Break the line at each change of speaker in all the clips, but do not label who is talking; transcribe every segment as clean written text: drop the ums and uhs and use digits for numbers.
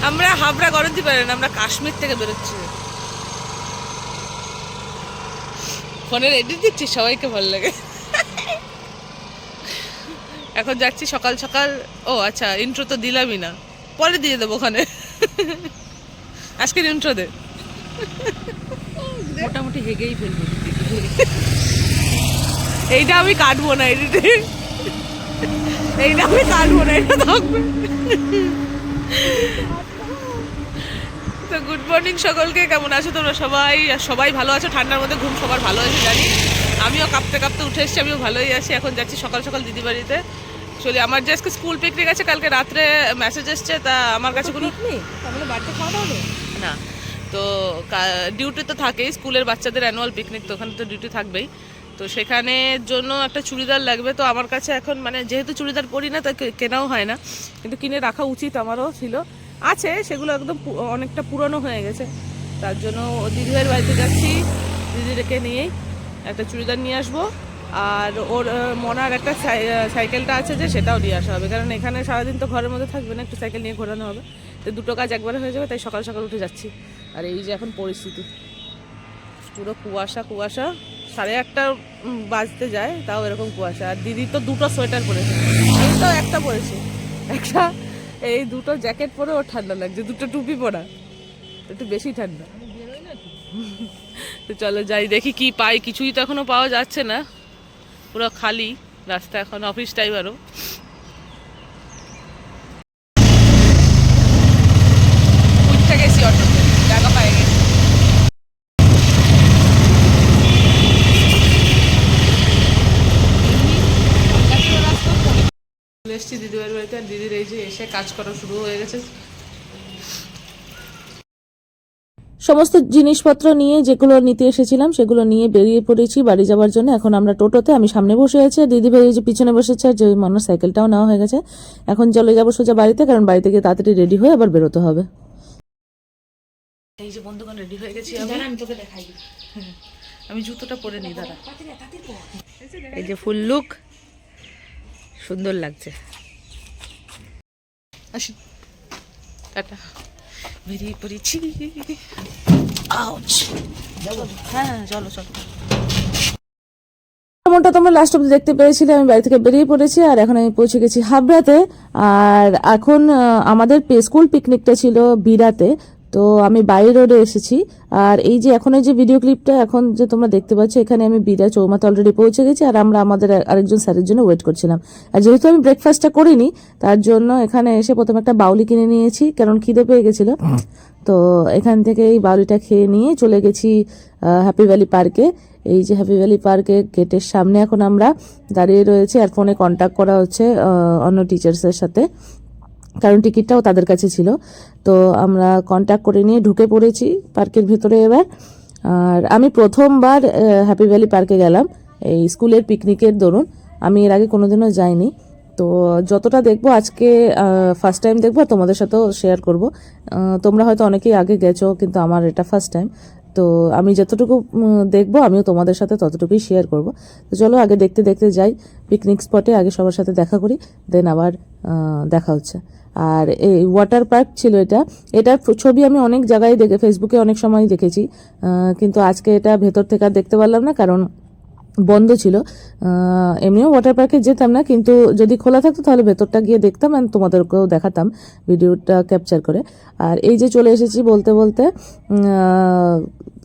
আমরা হাবড়া গড়ন্তি পারি না, আমরা কাশ্মীর থেকে বেরোচ্ছি। ফোনের এডিট দিচ্ছি, সবাইকে ভালো লাগে। এখন যাচ্ছি সকাল সকাল। ও আচ্ছা, ইন্ট্রো তো দিলামই না, পরে দিয়ে দেবো ওখানে। আজকের ইন্ট্রো দে। মোটামুটি হেগেই ফেলবো। এইটা আমি কাটবো না, এডিটে এইটা আমি কাটবো না, এটা থাকবে। তো গুড মর্নিং সকলকে, কেমন আছো তোমরা সবাই? সবাই ভালো আছো? ঠান্ডার মধ্যে ঘুম সবার ভালো আছে জানি, আমিও কাঁপতে কাঁপতে উঠে এসেছি, আমিও ভালোই আছি। এখন যাচ্ছি সকাল সকাল দিদি বাড়িতে। চলি, আমার যে আজকে স্কুল পিকনিক আছে, কালকে রাত্রে মেসেজ এসছে, তা আমার কাছে কোনো বাড়িতে খাওয়া দাওয়া না। তো ডিউটি তো থাকেই, স্কুলের বাচ্চাদের অ্যানুয়াল পিকনিক, তো ওখানে তো ডিউটি থাকবেই। তো সেখানের জন্য একটা চুড়িদার লাগবে। তো আমার কাছে এখন মানে যেহেতু চুড়িদার পরি না, তাই কেনাও হয় না, কিন্তু কিনে রাখা উচিত আমারও ছিল, আছে সেগুলো একদম অনেকটা পুরনো হয়ে গেছে। তার জন্য দিদিভাইয়ের বাড়িতে যাচ্ছি, দিদিদেরকে নিয়েই একটা চুড়িদার নিয়ে আসবো। আর ওর মনার একটা সাইকেলটা আছে, যে সেটাও নিয়ে আসা হবে, কারণ এখানে সারাদিন তো ঘরের মধ্যে থাকবে না, একটু সাইকেল নিয়ে ঘোরানো হবে। তো দুটো কাজ একবারে হয়ে যাবে, তাই সকাল সকাল উঠে যাচ্ছি। আর এই যে এখন পরিস্থিতি, পুরো কুয়াশা কুয়াশা, 8:30 বাজতে যায়, তাও এরকম কুয়াশা। আর দিদি তো দুটো সোয়েটার পরেছে, আমি তো একটা পরেছি, একটা এই দুটো জ্যাকেট পরে ওর ঠান্ডা লাগছে, দুটো টুপি পরা, একটু বেশি ঠান্ডা। তো চলো যাই, দেখি কি পাই। কিছুই তো এখনো পাওয়া যাচ্ছে না, পুরো খালি রাস্তা, এখন অফিস টাইম। আরও উঠতে গেছি অটোতে, টাকা পাই গেছি। এসছি দিদিভাইয়ের বাড়িতে, আর দিদির এই যে এসে কাজ করা শুরু হয়ে গেছে।
সমস্ত জিনিসপত্র নিয়ে যেগুলো নিতে এসেছিলাম সেগুলো নিয়ে বেরিয়ে পড়েছি বাড়ি যাওয়ার জন্য। এখন আমরা টোটোতে, আমি সামনে বসে আছি, দিদিভাই যে পিছনে বসেছে, আর যে মানুষ সাইকেলটাও নেওয়া হয়ে গেছে। এখন চলে যাবো সোজা বাড়িতে, কারণ বাড়িতে গিয়ে তাড়াতাড়ি রেডি হয়ে আবার বেরোতে হবে।
এই যে বন্ধুগণ রেডি হয়ে গেছি, আমি তোকে দেখাই, আমি জুতোটা পরে নিই, দাঁড়া। এই যে ফুল লুক, সুন্দর লাগছে। আসি, টাটা, বেরিয়ে পড়েছি। হ্যাঁ চলো চলো।
যেমনটা তোমরা লাস্ট অব্দি দেখতে পেয়েছিলে, আমি বাড়ি থেকে বেরিয়ে পড়েছি, আর এখন আমি পৌঁছে গেছি হাবড়াতে। আর এখন আমাদের স্কুল পিকনিকটা ছিল বিরাতে, তো আমি বাই রোডে এসেছি। আর এই যে এখন এই যে ভিডিও ক্লিপটা এখন যে তোমরা দেখতে পাচ্ছ, এখানে আমি বিরা চৌমাতে অলরেডি পৌঁছে গেছি, আর আমরা আমাদের আরেকজন স্যারের জন্য ওয়েট করছিলাম। আর যেহেতু আমি ব্রেকফাস্টটা করিনি, তার জন্য এখানে এসে প্রথমে একটা বাউলি কিনে নিয়েছি, কারণ খিদে পেয়ে গেছিল। তো এখান থেকে এই বাউলিটা খেয়ে নিয়ে চলে গেছি হ্যাপি ভ্যালি পার্কে। এই যে হ্যাপি ভ্যালি পার্কে গেটের সামনে এখন আমরা দাঁড়িয়ে রয়েছি, আর ফোনে কন্ট্যাক্ট করা হচ্ছে অন্য টিচার্সের সাথে, কারণ টিকিটটাও তাদের কাছে ছিল। তো আমরা কন্ট্যাক্ট করে নিয়ে ঢুকে পড়েছি পার্কের ভেতরে এবার। আর আমি প্রথমবার হ্যাপি ভ্যালি পার্কে গেলাম এই স্কুলের পিকনিকের দরুন, আমি এর আগে কোনোদিনও যাইনি। তো যতটা দেখবো আজকে ফার্স্ট টাইম দেখবো, আর তোমাদের সাথেও শেয়ার করব। তোমরা হয়তো অনেকেই আগে গেছো, কিন্তু আমার এটা ফার্স্ট টাইম। তো আমি যতটুকু দেখবো, আমিও তোমাদের সাথে ততটুকুই শেয়ার করব। তো চলো আগে দেখতে দেখতে যাই পিকনিক স্পটে, আগে সবার সাথে দেখা করি, দেন আবার দেখা হচ্ছে। আর এই ওয়াটার পার্ক ছিল এটা, এটার ছবি আমি অনেক জায়গায় ফেসবুকে অনেক সময় দেখেছি, কিন্তু আজকে এটা ভেতর থেকে আর দেখতে পারলাম না, কারণ বন্ধ ছিল। এমনিও ওয়াটার পার্কে যেতাম না, কিন্তু যদি খোলা থাকতো তাহলে ভেতরটা গিয়ে দেখতাম, আর তোমাদেরকেও দেখাতাম ভিডিওটা ক্যাপচার করে। আর এই যে চলে এসেছি বলতে বলতে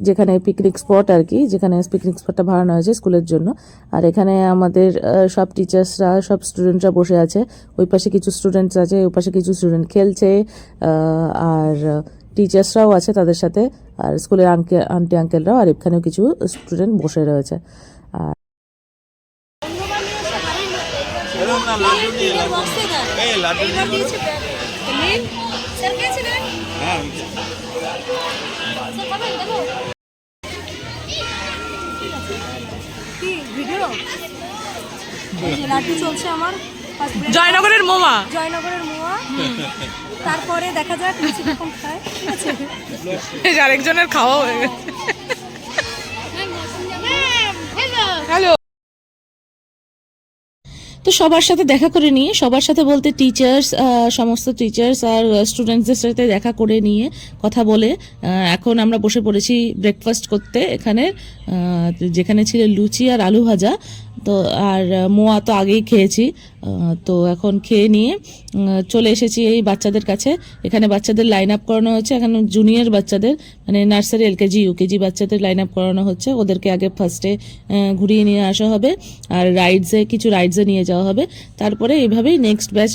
যেখানে পিকনিক স্পট আর কি, যেখানে পিকনিক স্পটটা বানানো হয়েছে স্কুলের জন্য। আর এখানে আমাদের সব টিচার্সরা, সব স্টুডেন্টরা বসে আছে, ওই পাশে কিছু স্টুডেন্টস আছে, ওই পাশে কিছু স্টুডেন্ট খেলছে, আর টিচার্সরাও আছে তাদের সাথে, আর স্কুলের আন্টি আঙ্কেলরাও, আর এখানেও কিছু স্টুডেন্ট বসে রয়েছে।
লাড্ডু চলছে আমার,
জয়নগরের মোয়া,
জয়নগরের মোয়া। তারপরে দেখা যাক নিচে কখন খায়, ঠিক আছে?
আরেকজনের খাওয়া হয়ে গেছে। হ্যালো।
তো সবার সাথে দেখা করে নিয়ে, সবার সাথে বলতে টিচার্স, সমস্ত টিচার্স আর স্টুডেন্টসদের সাথে দেখা করে নিয়ে কথা বলে এখন আমরা বসে পড়েছি ব্রেকফাস্ট করতে এখানে, যেখানে ছিল লুচি আর আলু ভাজা। তো আর মোয়া তো আগেই খেয়েছি, তো এখন খেয়ে নিয়ে চলে এসেছি এই বাচ্চাদের কাছে। এখানে বাচ্চাদের লাইন আপ করানো হচ্ছে, এখন জুনিয়র বাচ্চাদের মানে নার্সারি এলকেজি ইউকেজি বাচ্চাদের লাইন আপ করানো হচ্ছে। ওদেরকে আগে ফার্স্টে ঘুরিয়ে নিয়ে আসা হবে আর কিছু রাইডসে নিয়ে যাওয়া হবে। তারপরে এইভাবেই নেক্সট ব্যাচ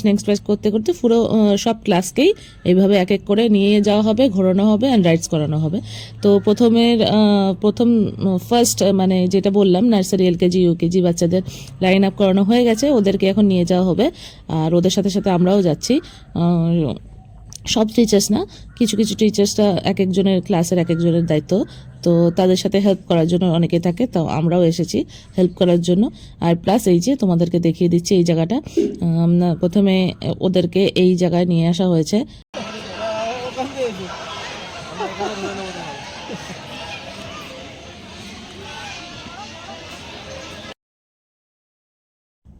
করতে করতে পুরো সব ক্লাসকেই এইভাবে এক এক করে নিয়ে যাওয়া হবে, ঘোরানো হবে অ্যান্ড রাইডস করানো হবে। তো প্রথম ফার্স্ট মানে যেটা বললাম নার্সারি এলকেজি ইউকেজি বাচ্চাদের লাইন আপ করানো হয়ে গেছে, ওদেরকে এখন নিয়ে যাওয়া হবে। আর ওদের সাথে সাথে আমরাও যাচ্ছি। সব টিচার্স না, কিছু কিছু টিচার্সরা এক একজনের ক্লাসের এক একজনের দায়িত্ব, তো তাদের সাথে হেল্প করার জন্য অনেকে থাকে, তো আমরাও এসেছি হেল্প করার জন্য। আর প্লাস এই যে তোমাদেরকে দেখিয়ে দিচ্ছি এই জায়গাটা, প্রথমে ওদেরকে এই জায়গায় নিয়ে আসা হয়েছে।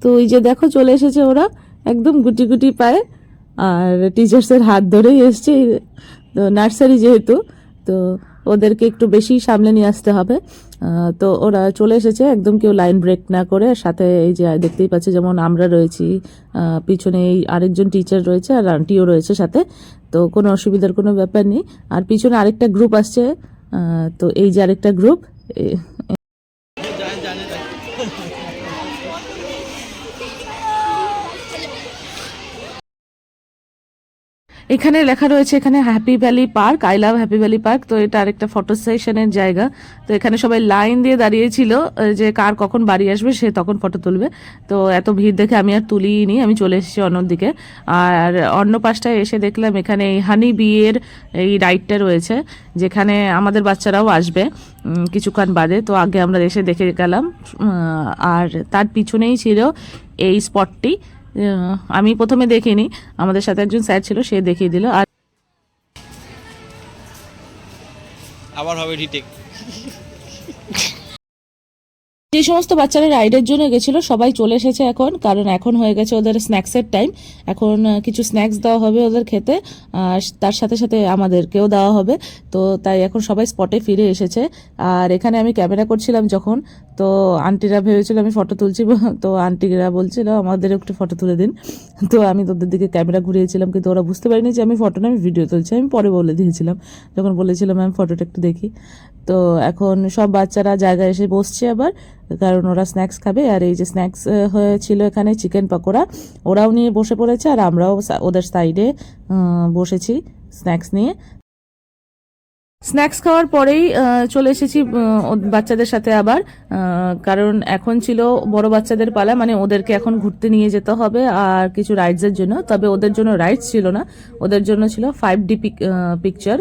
তো ওই যে দেখো চলে এসেছে ওরা একদম গুটি গুটি পায়ে, আর টিচার্সের হাত ধরেই এসছে। তো নার্সারি যেহেতু, তো ওদেরকে একটু বেশি সামলে নিয়ে আসতে হবে। তো ওরা চলে এসেছে একদম, কেউ লাইন ব্রেক না করে। সাথে এই যে দেখতেই পাচ্ছে যেমন আমরা রয়েছি, পিছনে এই আরেকজন টিচার রয়েছে আর আন্টিও রয়েছে সাথে, তো কোনো অসুবিধার কোনো ব্যাপার নেই। আর পিছনে আরেকটা গ্রুপ আসছে, তো এই যে আরেকটা গ্রুপ। এখানে লেখা রয়েছে এখানে happy valley park, I love happy valley park. তো এটা আরেকটা ফটো সেশনের জায়গা। তো এখানে সবাই লাইন দিয়ে দাঁড়িয়েছিল যে কার কখন বাড়ি আসবে সে তখন ফটো তুলবে। তো এত ভিড় দেখে আমি আর তুলিনি, আমি চলে এসেছি অন্যদিকে। আর অন্য পাশটায় এসে দেখলাম এখানে এই হানি বিয়ের এই রাইডটা রয়েছে, যেখানে আমাদের বাচ্চারাও আসবে কিছুক্ষণ বাদে। তো আগে আমরা এসে দেখে গেলাম, আর তার পিছনেই ছিল এই স্পটটি। আমি প্রথমে দেখিনি, আমাদের সাথে একজন স্যার ছিল, সে দেখিয়ে দিল। আর
আবার হবে রিটেক।
যে সমস্ত বাচ্চারা রাইডের জন্য গেছিল সবাই চলে এসেছে এখন, কারণ এখন হয়ে গেছে ওদের স্ন্যাক্সের টাইম। এখন কিছু স্ন্যাক্স দেওয়া হবে ওদের খেতে, আর তার সাথে সাথে আমাদেরকেও দেওয়া হবে। তো তাই এখন সবাই স্পটে ফিরে এসেছে। আর এখানে আমি ক্যামেরা করছিলাম যখন, তো আন্টিরা ভেবেছিল আমি ফটো তুলছি, তো আন্টিরা বলছিল আমাদের একটু ফটো তুলে দিন। তো আমি তোদের দিকে ক্যামেরা ঘুরিয়েছিলাম, কিন্তু ওরা বুঝতে পারিনি যে আমি ফটো না, আমি ভিডিও তুলছি। আমি পরে বলে দিয়েছিলাম যখন বলেছিলাম আমি ফটোটা একটু দেখি। তো এখন সব বাচ্চারা জায়গায় এসে বসছে আবার, কারণ ওরা স্ন্যাক্স খাবে। আর এই যে স্ন্যাক্স হয়েছিল এখানে চিকেন পকোড়া, ওরাও নিয়ে বসে পড়েছে আর আমরাও ওদের সাইডে বসেছি স্ন্যাক্স নিয়ে। স্ন্যাক্স খাওয়ার পরেই চলে এসেছি বাচ্চাদের সাথে আবার, কারণ এখন ছিল বড় বাচ্চাদের পালা, মানে ওদেরকে এখন ঘুরতে নিয়ে যেতে হবে আর কিছু রাইডসের জন্য। তবে ওদের জন্য রাইডস ছিল না, ওদের জন্য ছিল 5D পিকচার।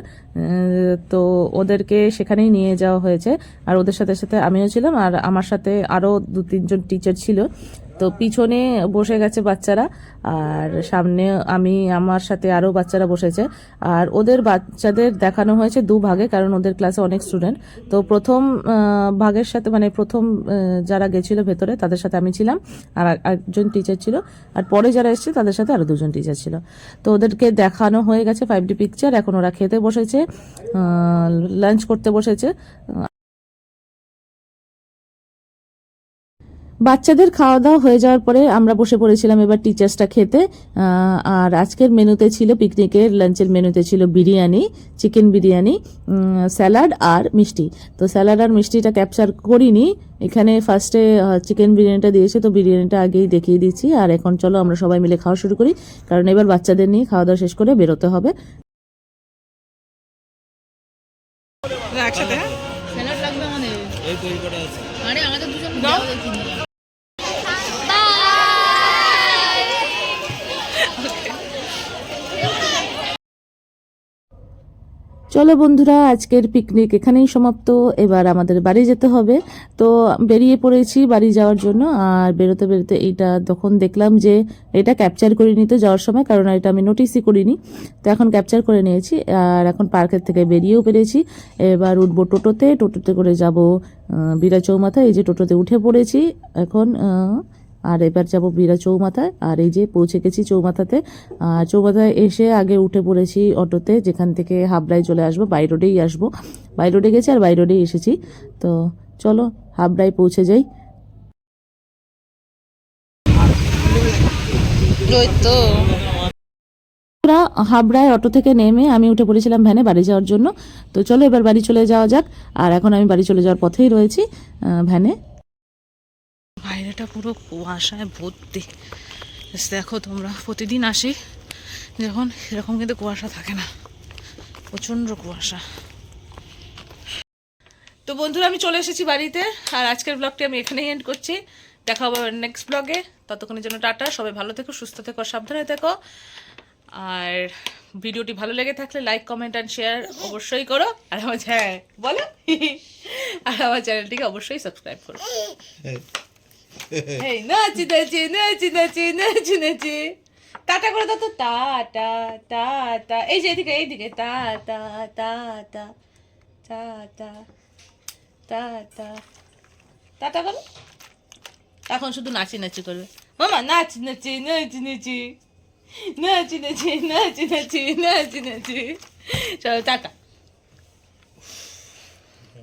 তো ওদেরকে সেখানেই নিয়ে যাওয়া হয়েছে, আর ওদের সাথে সাথে আমিও ছিলাম, আর আমার সাথে আরও 2-3জন টিচার ছিল। তো পিছনে বসে গেছে বাচ্চারা, আর সামনে আমার সাথে আরও বাচ্চারা বসেছে। আর ওদের বাচ্চাদের দেখানো হয়েছে 2 ভাগে, কারণ ওদের ক্লাসে অনেক স্টুডেন্ট। তো প্রথম ভাগের সাথে মানে প্রথম যারা গেছিল ভেতরে তাদের সাথে আমি ছিলাম, আর একজন টিচার ছিল। আর পরে যারা এসেছে তাদের সাথে আরও 2জন টিচার ছিল। তো ওদেরকে দেখানো হয়ে গেছে 5D পিকচার। এখন ওরা খেতে বসেছে, লাঞ্চ করতে বসেছে। বাচ্চাদের খাওয়া দাওয়া হয়ে যাওয়ার পরে আমরা বসে পড়েছিলাম এবার টিচার্সটা খেতে। আর আজকের মেনুতে ছিল, পিকনিকের লাঞ্চের মেনুতে ছিল বিরিয়ানি, চিকেন বিরিয়ানি, স্যালাড আর মিষ্টি। তো স্যালাড আর মিষ্টিটা ক্যাপচার করিনি, এখানে ফার্স্টে চিকেন বিরিয়ানিটা দিয়েছে, তো বিরিয়ানিটা আগেই দেখিয়ে দিচ্ছি। আর এখন চলো আমরা সবাই মিলে খাওয়া শুরু করি, কারণ এবার বাচ্চাদের নিয়ে খাওয়া দাওয়া শেষ করে বেরোতে হবে।
একসাথে
স্যালাড লাগবে আমাদের।
এই তৈরি করা আছে।
আরে আমাদের দুজন
দাও।
দেখিনি।
চলো বন্ধুরা, আজকের পিকনিক এখানেই সমাপ্ত। এবার আমাদের বাড়ি যেতে হবে। তো বেরিয়ে পড়েছি বাড়ি যাওয়ার জন্য। আর বেরোতে বেরোতে এইটা তখন দেখলাম যে এটা ক্যাপচার করে নিতে যাওয়ার সময়, কারণ এটা আমি নোটিসই করিনি, তো এখন ক্যাপচার করে নিয়েছি। আর এখন পার্কের থেকে বেরিয়েও পেরেছি। এবার উঠবো টোটোতে করে যাব বিরা চৌমাথা। এই যে টোটোতে উঠে পড়েছি এখন। আর এবার যাব বিরা চৌমাথায়। আর এই যে পৌঁছে গেছি চৌমাথাতে। চৌমাথায় এসে আগে উঠে পড়েছি অটোতে, যেখান থেকে হাবড়ায় চলে আসবো, বাই রোডেই আসবো। বাই রোডে গেছি আর বাই রোডেই এসেছি। তো চলো হাবড়ায় পৌঁছে যাই।
ওই তো
আমরা হাবড়ায় অটো থেকে নেমে আমি উঠে পড়েছিলাম ভ্যানে বাড়ি যাওয়ার জন্য। তো চলো এবার বাড়ি চলে যাওয়া যাক। আর এখন আমি বাড়ি চলে যাওয়ার পথেই রয়েছি ভ্যানে।
বাইরেটা পুরো কুয়াশায় ভর্তি। দেখো তোমরা, প্রতিদিন আসি যখন, এরকম কিন্তু কুয়াশা থাকে না, প্রচণ্ড কুয়াশা। তো বন্ধুরা আমি চলে এসেছি বাড়িতে, আর আজকের ব্লগটি আমি এখানেই এন্ড করছি। দেখা হবে নেক্সট ব্লগে। ততক্ষণের জন্য টাটা, সবাই ভালো থেকো, সুস্থ থেকো, সাবধানে থেকো। আর ভিডিওটি ভালো লেগে থাকলে লাইক, কমেন্ট অ্যান্ড শেয়ার অবশ্যই করো। আর আমার বলো আর আমার চ্যানেলটিকে অবশ্যই সাবস্ক্রাইব করো। এই নাচি নাচি নাচি নাচি নাচি নাচি টাটা করে দাও তো, টাটা টাটা। এই যে এইদিকে এইদিকে, tata tata tata tata tata করো। এখন শুধু নাচি নাচি করবে মামা, নাচি নাচি নাচি নাচি নাচি নাচি নাচি নাচি নাচি নাচি। চলো টাটা।